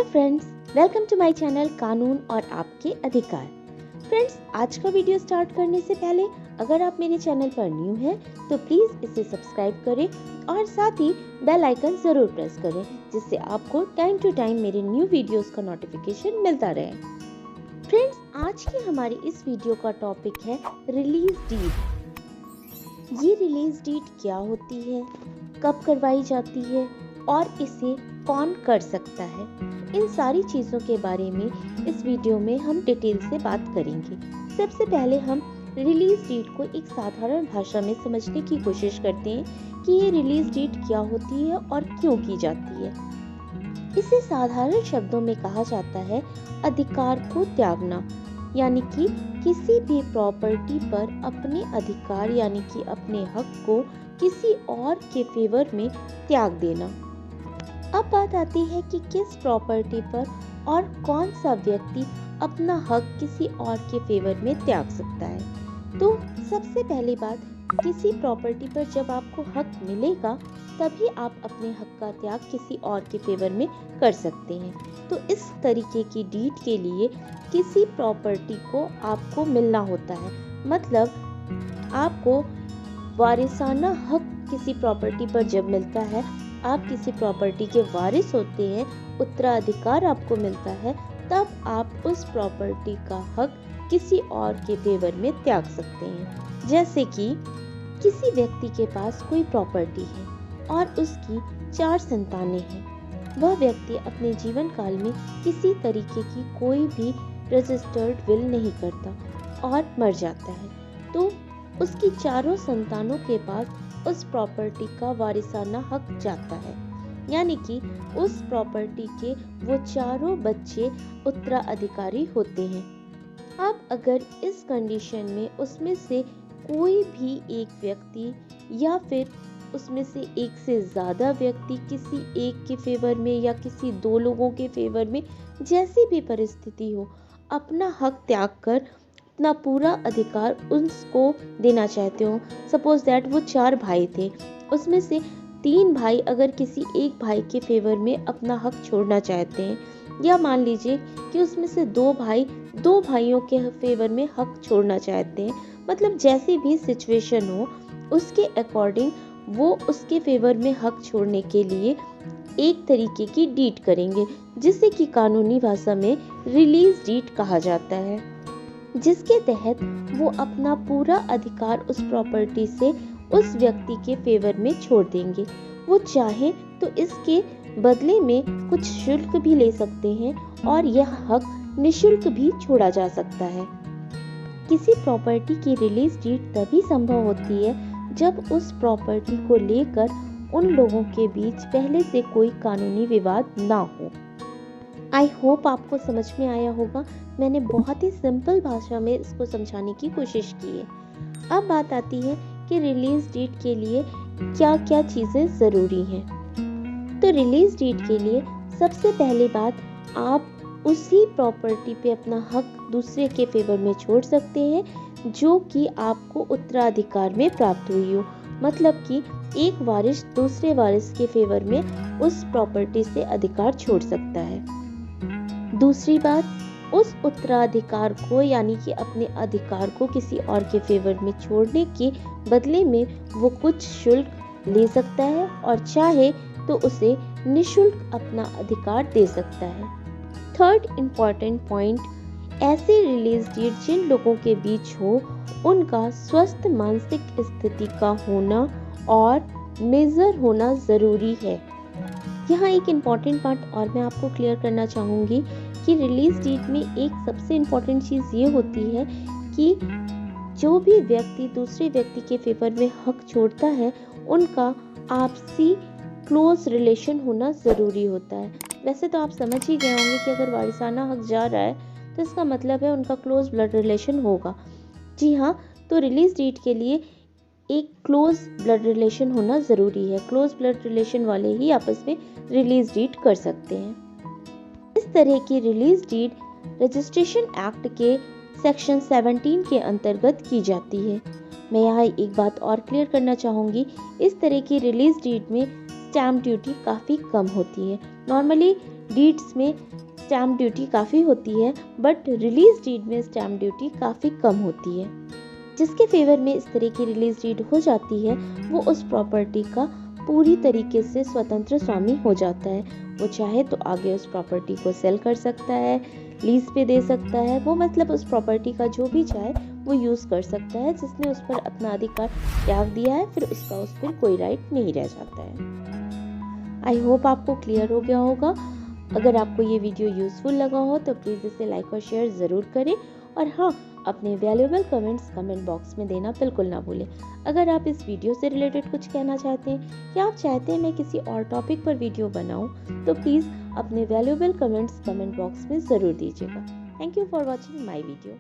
Friends, welcome to my channel कानून और आपके अधिकार। फ्रेंड्स, आज का वीडियो स्टार्ट करने से पहले अगर आप मेरे चैनल पर न्यू हैं तो प्लीज इसे सब्सक्राइब करें और साथ ही बेल आइकन जरूर प्रेस करें, जिससे आपको टाइम टू टाइम मेरे न्यू वीडियोस का नोटिफिकेशन मिलता रहे। फ्रेंड्स, आज की हमारी इस वीडियो का टॉपिक है रिलीज डीड। ये रिलीज डीड क्या होती है, कब करवाई जाती है और इसे कौन कर सकता है, इन सारी चीज़ों के बारे में इस वीडियो में हम डिटेल से बात करेंगे। सबसे पहले हम रिलीज डीड को एक साधारण भाषा में समझने की कोशिश करते हैं कि ये रिलीज डीड क्या होती है और क्यों की जाती है। इसे साधारण शब्दों में कहा जाता है अधिकार को त्यागना, यानी कि किसी भी प्रॉपर्टी पर अपने अधिकार यानी कि अपने हक को किसी और के फेवर में त्याग देना। अब बात आती है कि किस प्रॉपर्टी पर और कौन सा व्यक्ति अपना हक किसी और के फेवर में त्याग सकता है। तो सबसे पहली बात, किसी प्रॉपर्टी पर जब आपको हक मिलेगा तभी आप अपने हक का त्याग किसी और के फेवर में कर सकते हैं। तो इस तरीके की डीड के लिए किसी प्रॉपर्टी को आपको मिलना होता है, मतलब आपको वारिसाना हक किसी प्रॉपर्टी पर जब मिलता है, आप किसी प्रॉपर्टी के वारिस होते हैं, उत्तराधिकार आपको मिलता है, तब आप उस प्रॉपर्टी का हक किसी और के फेवर में त्याग सकते हैं। जैसे कि किसी व्यक्ति के पास कोई प्रॉपर्टी है और उसकी 4 संतानें हैं। वह व्यक्ति अपने जीवन काल में किसी तरीके की कोई भी रजिस्टर्ड विल नहीं करता और मर जाता है, तो उसकी चारों संतानों के पास उस प्रॉपर्टी का वारिसाना हक जाता है, यानी कि उस प्रॉपर्टी के वो चारों बच्चे उत्तराधिकारी होते हैं। अब अगर इस कंडीशन में उसमें से कोई भी एक व्यक्ति या फिर उसमें से एक से ज़्यादा व्यक्ति किसी एक के फेवर में या किसी 2 लोगों के फेवर में, जैसी भी परिस्थिति हो, अपना हक त्याग कर अपना पूरा अधिकार उसको देना चाहते हो। सपोज दैट वो 4 भाई थे, उसमें से 3 भाई अगर किसी एक भाई के फेवर में अपना हक छोड़ना चाहते हैं, या मान लीजिए कि उसमें से 2 भाई 2 भाइयों के फेवर में हक छोड़ना चाहते हैं, मतलब जैसी भी सिचुएशन हो उसके अकॉर्डिंग वो उसके फेवर में हक छोड़ने के लिए एक तरीके की डीड करेंगे, जिसे कि कानूनी भाषा में रिलीज डीड कहा जाता है, जिसके तहत वो अपना पूरा अधिकार उस प्रॉपर्टी से उस व्यक्ति के फेवर में छोड़ देंगे। वो चाहे तो इसके बदले में कुछ शुल्क भी ले सकते हैं और यह हक निशुल्क भी छोड़ा जा सकता है। किसी प्रॉपर्टी की रिलीज डीड तभी संभव होती है जब उस प्रॉपर्टी को लेकर उन लोगों के बीच पहले से कोई कानूनी विवाद ना हो। आई होप आपको समझ में आया होगा। मैंने बहुत ही सिंपल भाषा में इसको समझाने की कोशिश की है। अब बात आती है कि रिलीज डीड के लिए क्या क्या चीज़ें ज़रूरी हैं। तो रिलीज डीड के लिए सबसे पहली बात, आप उसी प्रॉपर्टी पे अपना हक दूसरे के फेवर में छोड़ सकते हैं जो कि आपको उत्तराधिकार में प्राप्त हुई हो, मतलब कि एक वारिस दूसरे वारिस के फेवर में उस प्रॉपर्टी से अधिकार छोड़ सकता है। दूसरी बात, उस उत्तराधिकार को यानी कि अपने अधिकार को किसी और के फेवर में छोड़ने के बदले में वो कुछ शुल्क ले सकता है और चाहे तो उसे निशुल्क अपना अधिकार दे सकता है। थर्ड इम्पॉर्टेंट पॉइंट, ऐसे रिलीज डीड जिन लोगों के बीच हो उनका स्वस्थ मानसिक स्थिति का होना और मेजर होना ज़रूरी है। यहाँ एक इम्पॉर्टेंट पार्ट और मैं आपको क्लियर करना चाहूँगी कि रिलीज डीड में एक सबसे इम्पॉर्टेंट चीज़ ये होती है कि जो भी व्यक्ति दूसरे व्यक्ति के फेवर में हक छोड़ता है उनका आपसी क्लोज रिलेशन होना ज़रूरी होता है। वैसे तो आप समझ ही गए होंगे कि अगर वारिसाना हक जा रहा है तो इसका मतलब है उनका क्लोज ब्लड रिलेशन होगा। जी हाँ, तो रिलीज डीड के लिए एक क्लोज ब्लड रिलेशन होना ज़रूरी है। क्लोज ब्लड रिलेशन वाले ही आपस में रिलीज डीड कर सकते हैं। इस तरह की रिलीज डीड रजिस्ट्रेशन एक्ट के सेक्शन 17 के अंतर्गत की जाती है। मैं यहाँ एक बात और क्लियर करना चाहूँगी, इस तरह की रिलीज डीड में स्टैम्प ड्यूटी काफ़ी कम होती है। नॉर्मली डीड्स में स्टैम्प ड्यूटी काफ़ी होती है, बट रिलीज डीड में स्टैम्प ड्यूटी काफ़ी कम होती है। जिसके फेवर में इस तरह की रिलीज डीड हो जाती है, वो उस प्रॉपर्टी का पूरी तरीके से स्वतंत्र स्वामी हो जाता है। वो चाहे तो आगे उस प्रॉपर्टी को सेल कर सकता है, लीज पे दे सकता है, वो मतलब उस प्रॉपर्टी का जो भी चाहे वो यूज़ कर सकता है। जिसने उस पर अपना अधिकार त्याग दिया है, फिर उसका उस पर कोई राइट नहीं रह जाता है। आई होप आपको क्लियर हो गया होगा। अगर आपको ये वीडियो यूज़फुल लगा हो तो प्लीज़ इसे लाइक और शेयर ज़रूर करें, और हाँ, अपने वैल्यूएबल कमेंट्स कमेंट बॉक्स में देना बिल्कुल ना भूलें। अगर आप इस वीडियो से रिलेटेड कुछ कहना चाहते हैं या आप चाहते हैं मैं किसी और टॉपिक पर वीडियो बनाऊं, तो प्लीज़ अपने वैल्यूएबल कमेंट्स कमेंट बॉक्स में ज़रूर दीजिएगा। Thank you for watching my video.